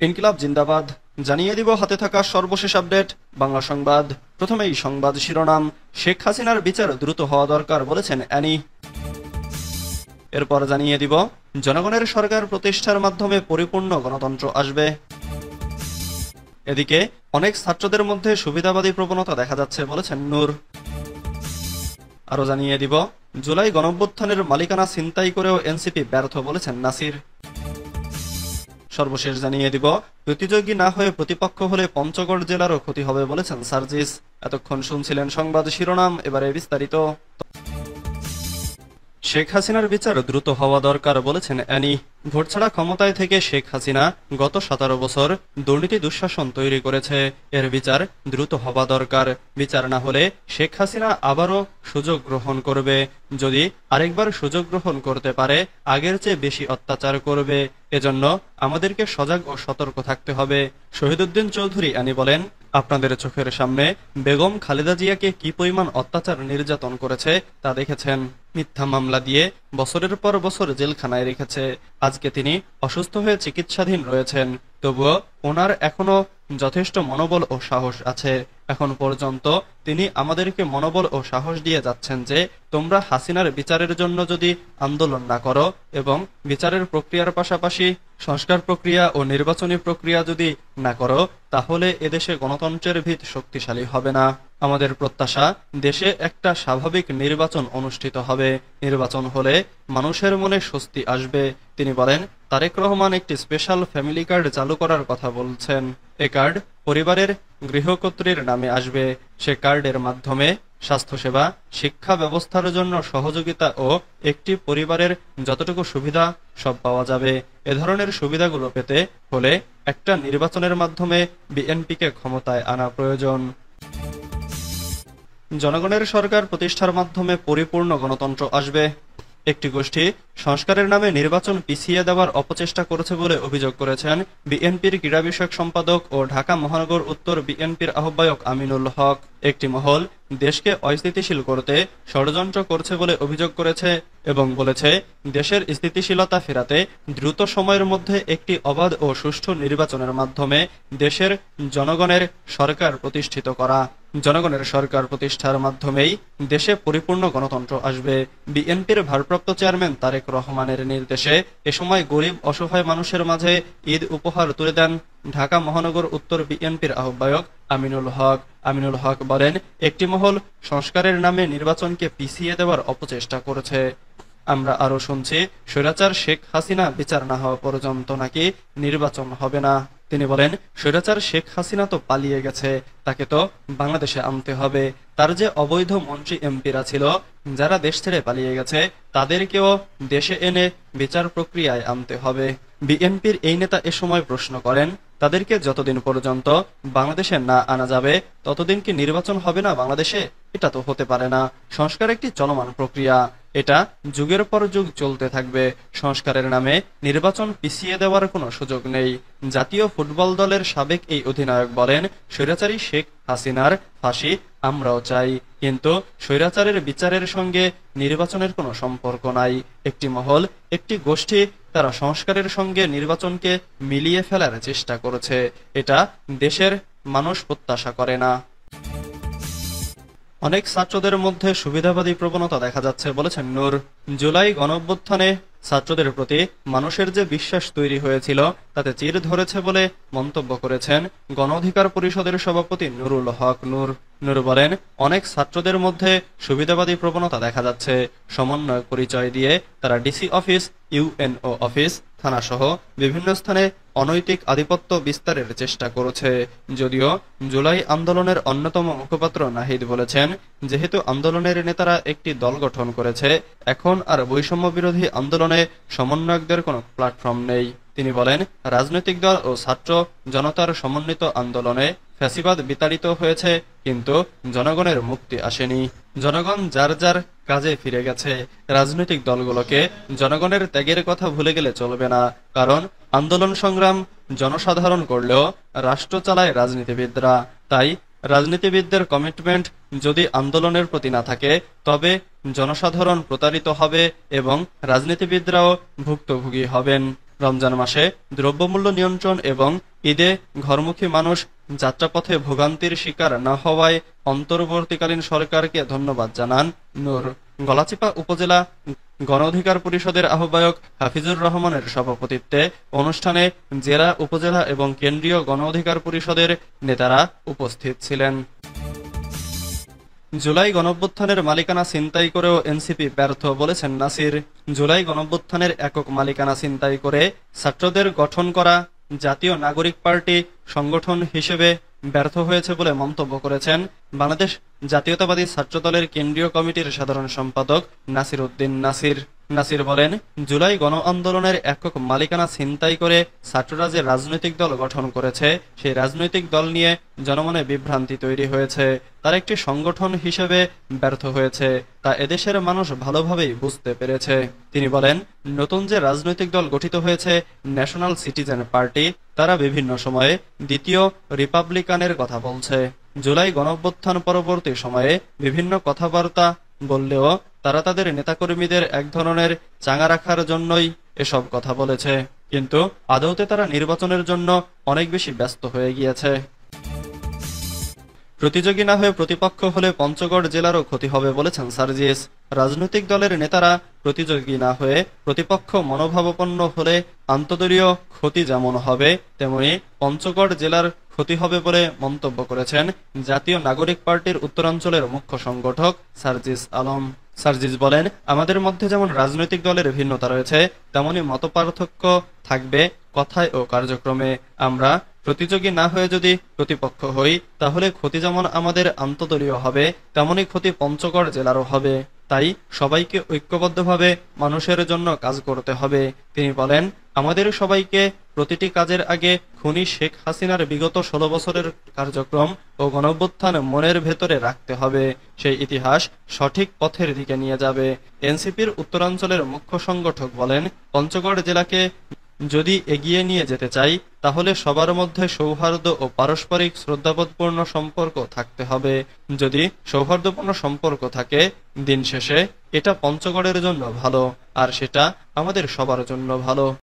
ইনকিলাব জিন্দাবাদ। জানিয়ে দিব হাতে থাকা সর্বশেষ আপডেট বাংলা সংবাদ। প্রথমেই সংবাদ শিরোনাম। শেখ হাসিনার বিচার দ্রুত হওয়া দরকার বলেছেন অ্যানি। এরপর জানিয়ে দিব জনগণের সরকার প্রতিষ্ঠার মাধ্যমে পরিপূর্ণ গণতন্ত্র আসবে। এদিকে অনেক ছাত্রদের মধ্যে সুবিধাবাদী প্রবণতা দেখা যাচ্ছে বলেছেন নূর। আরো জানিয়ে দিব জুলাই গণঅভ্যুত্থানের মালিকানা ছিনতাই করেও এনসিপি ব্যর্থ বলেছেন নাসির। সর্বশেষ জানিয়ে দিব প্রতিযোগী না হয়ে প্রতিপক্ষ হলে পঞ্চগড় জেলারও ক্ষতি হবে বলেছেন সার্জিস। এতক্ষণ শুনছিলেন সংবাদ শিরোনাম, এবারে বিস্তারিত। শেখ হাসিনার বিচার দ্রুত হওয়া দরকার বলেছেন অ্যানি। ভোট ছাড়া ক্ষমতায় থেকে শেখ হাসিনা গত 17 বছর দুর্নীতি দুঃশাসন তৈরি করেছে। এর বিচার দ্রুত হওয়া দরকার। বিচার না হলে শেখ হাসিনা আবারও সুযোগ গ্রহণ করবে। যদি আরেকবার সুযোগ গ্রহণ করতে পারে আগের চেয়ে বেশি অত্যাচার করবে। এজন্য আমাদেরকে সজাগ ও সতর্ক থাকতে হবে। শহীদুদ্দিন চৌধুরী অ্যানি বলেন, আপনাদের চোখের সামনে বেগম খালেদা জিয়াকে কি পরিমাণ অত্যাচার নির্যাতন করেছে তা দেখেছেন। মিথ্যা মামলা দিয়ে বছরের পর বছর জেলখানায় রেখেছে। আজকে তিনি অসুস্থ হয়ে চিকিৎসাধীন রয়েছেন, তবুও ওনার এখনো যথেষ্ট মনোবল ও সাহস আছে। এখন পর্যন্ত তিনি আমাদেরকে মনোবল ও সাহস দিয়ে যাচ্ছেন যে তোমরা হাসিনার বিচারের জন্য যদি আন্দোলন না করো এবং বিচারের প্রক্রিয়ার পাশাপাশি সংস্কার প্রক্রিয়া ও নির্বাচনী প্রক্রিয়া যদি না করো তাহলে এদেশে গণতন্ত্রের ভিত শক্তিশালী হবে না। আমাদের প্রত্যাশা দেশে একটা স্বাভাবিক নির্বাচন অনুষ্ঠিত হবে। নির্বাচন হলে মানুষের মনে স্বস্তি আসবে। তিনি বলেন, তারেক রহমান একটি স্পেশাল ফ্যামিলি কার্ড চালু করার কথা বলছেন। এ কার্ড পরিবারের গৃহকর্ত্রীর নামে আসবে। সে কার্ডের মাধ্যমে স্বাস্থ্যসেবা, শিক্ষা ব্যবস্থার জন্য সহযোগিতা ও একটি পরিবারের যতটুকু সুবিধা সব পাওয়া যাবে। এ ধরনের সুবিধাগুলো পেতে হলে একটা নির্বাচনের মাধ্যমে বিএনপিকে ক্ষমতায় আনা প্রয়োজন। জনগণের সরকার প্রতিষ্ঠার মাধ্যমে পরিপূর্ণ গণতন্ত্র আসবে। একটি গোষ্ঠী সংস্কারের নামে নির্বাচন পিছিয়ে দেওয়ার অপচেষ্টা করেছে বলে অভিযোগ করেছেন বিএনপির ক্রীড়া বিষয়ক সম্পাদক ও ঢাকা মহানগর উত্তর বিএনপির আহ্বায়ক আমিনুল হক। একটি মহল দেশকে অস্থিতিশীল করতে ষড়যন্ত্র করছে বলে অভিযোগ করেছে এবং বলেছে দেশের স্থিতিশীলতা ফেরাতে দ্রুত সময়ের মধ্যে একটি অবাধ ও সুষ্ঠু নির্বাচনের মাধ্যমে দেশের জনগণের সরকার প্রতিষ্ঠিত করা। জনগণের সরকার প্রতিষ্ঠার মাধ্যমেই দেশে পরিপূর্ণ গণতন্ত্র আসবে। বিএনপির ভারপ্রাপ্ত চেয়ারম্যান তারেক রহমানের নির্দেশে এ সময় গরিব অসহায় মানুষের মাঝে ঈদ উপহার তুলে দেন ঢাকা মহানগর উত্তর বিএনপির আহ্বায়ক আমিনুল হক। আমিনুল হক বলেন, একটি মহল সংস্কারের নামে নির্বাচনকে পিছিয়ে দেওয়ার অপচেষ্টা করেছে। আমরা আরো শুনছি স্বৈরাচার শেখ হাসিনা বিচার না হওয়া পর্যন্ত নাকি নির্বাচন হবে না। তিনি বলেন, স্বৈরাচার শেখ হাসিনা তো পালিয়ে গেছে, তাকে তো বাংলাদেশে আনতে হবে। তার যে অবৈধ মন্ত্রী এমপিরা ছিল যারা দেশ ছেড়ে পালিয়ে গেছে তাদেরকেও দেশে এনে বিচার প্রক্রিয়ায় আনতে হবে। বিএনপির এই নেতা এ সময় প্রশ্ন করেন, তাদেরকে যতদিন পর্যন্ত বাংলাদেশে না আনা যাবে ততদিন কি নির্বাচন হবে না বাংলাদেশে? এটা তো হতে পারে না। সংস্কার একটি চলমান প্রক্রিয়া, এটা যুগের পর যুগ চলতে থাকবে। সংস্কারের নামে নির্বাচন পিছিয়ে দেওয়ার কোনো সুযোগ নেই। জাতীয় ফুটবল দলের সাবেক এই অধিনায়ক বলেন, স্বৈরাচারী শেখ হাসিনার ফাঁসি আমরাও চাই, কিন্তু স্বৈরাচারের বিচারের সঙ্গে নির্বাচনের কোনো সম্পর্ক নাই। একটি মহল, একটি গোষ্ঠী তারা সংস্কারের সঙ্গে নির্বাচনকে মিলিয়ে ফেলার চেষ্টা করেছে। এটা দেশের মানুষ প্রত্যাশা করে না। অনেক ছাত্রদের মধ্যে সুবিধাবাদী প্রবণতা দেখা যাচ্ছে বলেছেন নূর। জুলাই গণঅভ্যুত্থানে ছাত্রদের প্রতি মানুষের যে বিশ্বাস তৈরি হয়েছিল তাতে চির ধরেছে বলে মন্তব্য করেছেন গণ অধিকার পরিষদের সভাপতি নুরুল হক নূর। নূর বলেন, অনেক ছাত্রদের মধ্যে সুবিধাবাদী প্রবণতা দেখা যাচ্ছে। সমন্বয়ক পরিচয় দিয়ে তারা ডিসি অফিস, ইউএনও অফিস, থানা সহ বিভিন্ন স্থানে অনৈতিক আধিপত্য বিস্তারের চেষ্টা করেছে। যদিও জুলাই আন্দোলনের অন্যতম মুখপাত্র নাহিদ বলেছেন, যেহেতু আন্দোলনের নেতারা একটি দল গঠন করেছে, এখন আর বৈষম্য বিরোধী আন্দোলনে সমন্বয়কদের কোনো প্ল্যাটফর্ম নেই। তিনি বলেন, রাজনৈতিক দল ও ছাত্র জনতার সমন্বিত আন্দোলনে ফ্যাসিবাদ বিতাড়িত হয়েছে, কিন্তু জনগণের মুক্তি আসেনি। জনগণ যার যার কাজে ফিরে গেছে। রাজনৈতিক দলগুলোকে জনগণের ত্যাগের কথা ভুলে গেলে চলবে না, কারণ আন্দোলন সংগ্রাম জনসাধারণ করলেও রাষ্ট্র চালায় রাজনীতিবিদরা। তাই রাজনীতিবিদদের কমিটমেন্ট যদি আন্দোলনের প্রতি না থাকে তবে জনসাধারণ প্রতারিত হবে এবং রাজনীতিবিদরাও ভুক্তভোগী হবেন। রমজান মাসে দ্রব্যমূল্য নিয়ন্ত্রণ এবং ঈদে ঘরমুখী মানুষ যাত্রাপথে ভোগান্তির শিকার না হওয়ায় অন্তর্বর্তীকালীন সরকারকে ধন্যবাদ জানান নূর। গলাচিপা উপজেলা গণ অধিকার পরিষদের আহ্বায়ক হাফিজুর রহমানের সভাপতিত্বে অনুষ্ঠানে জেলা, উপজেলা এবং কেন্দ্রীয় গণ অধিকার পরিষদের নেতারা উপস্থিত ছিলেন। জুলাই গণঅভ্যুত্থানের মালিকানা ছিনতাই করেও এনসিপি ব্যর্থ, বলেছেন নাসির। জুলাই গণঅভ্যুত্থানের একক মালিকানা ছিনতাই করে ছাত্রদের গঠন করা জাতীয় নাগরিক পার্টি সংগঠন হিসেবে ব্যর্থ হয়েছে বলে মন্তব্য করেছেন বাংলাদেশ জাতীয়তাবাদী ছাত্রদলের কেন্দ্রীয় কমিটির সাধারণ সম্পাদক নাসির উদ্দিন নাসির। নাসির বলেন, জুলাই গণ আন্দোলনের একক মালিকানা ছিনতাই করে ছাত্ররা যে রাজনৈতিক দল গঠন করেছে, সেই রাজনৈতিক দল নিয়ে জনমনে বিভ্রান্তি তৈরি হয়েছে। তার একটি সংগঠন হিসেবে ব্যর্থ হয়েছে, তা এদেশের মানুষ ভালোভাবেই বুঝতে পেরেছে। তিনি বলেন, নতুন যে রাজনৈতিক দল গঠিত হয়েছে ন্যাশনাল সিটিজেন পার্টি, তারা বিভিন্ন সময়ে দ্বিতীয় রিপাবলিকানের কথা বলছে। জুলাই গণঅভ্যুত্থান পরবর্তী সময়ে বিভিন্ন কথাবার্তা বললেও তারা তাদের নেতাকর্মীদের এক ধরনের চাঙা রাখার জন্যই এসব কথা বলেছে, কিন্তু আদৌতে তারা নির্বাচনের জন্য অনেক বেশি ব্যস্ত হয়ে গিয়েছে। প্রতিযোগী না হয়ে প্রতিপক্ষ হলে পঞ্চগড় জেলারও ক্ষতি হবে, বলেছেন সার্জিস। রাজনৈতিক দলের নেতারা প্রতিযোগী না হয়ে প্রতিপক্ষ মনোভাবাপন্ন হলে আন্তদলীয় ক্ষতি যেমন হবে, তেমনি পঞ্চগড় জেলার ক্ষতি হবে বলে মন্তব্য করেছেন জাতীয় নাগরিক পার্টির উত্তরাঞ্চলের মুখ্য সংগঠক সার্জিস আলম। সার্জিস বলেন, আমাদের মধ্যে যেমন রাজনৈতিক দলের ভিন্নতা রয়েছে, তেমনি মতপার্থক্য থাকবে কথায় ও কার্যক্রমে। আমরা প্রতিযোগী না হয়ে যদি প্রতিপক্ষ হই, তাহলে ক্ষতি যেমন আমাদের আন্তদলীয় হবে, তেমনি ক্ষতি পঞ্চগড় জেলারও হবে। তাই সবাইকে ঐক্যবদ্ধভাবে মানুষের জন্য কাজ করতে হবে। তিনি বলেন, আমাদের সবাইকে প্রতিটি কাজের আগে খুনি শেখ হাসিনার বিগত 16 বছরের কার্যক্রম ও গণঅভ্যুত্থান মনের ভেতরে রাখতে হবে। সেই ইতিহাস সঠিক পথের দিকে নিয়ে যাবে। এনসিপির উত্তরাঞ্চলের মুখ্য সংগঠক বলেন, পঞ্চগড় জেলাকে যদি এগিয়ে নিয়ে যেতে চাই, তাহলে সবার মধ্যে সৌহার্দ্য ও পারস্পরিক শ্রদ্ধাবোধপূর্ণ সম্পর্ক থাকতে হবে। যদি সৌহার্দ্যপূর্ণ সম্পর্ক থাকে, দিন শেষে এটা পঞ্চগড়ের জন্য ভালো, আর সেটা আমাদের সবার জন্য ভালো।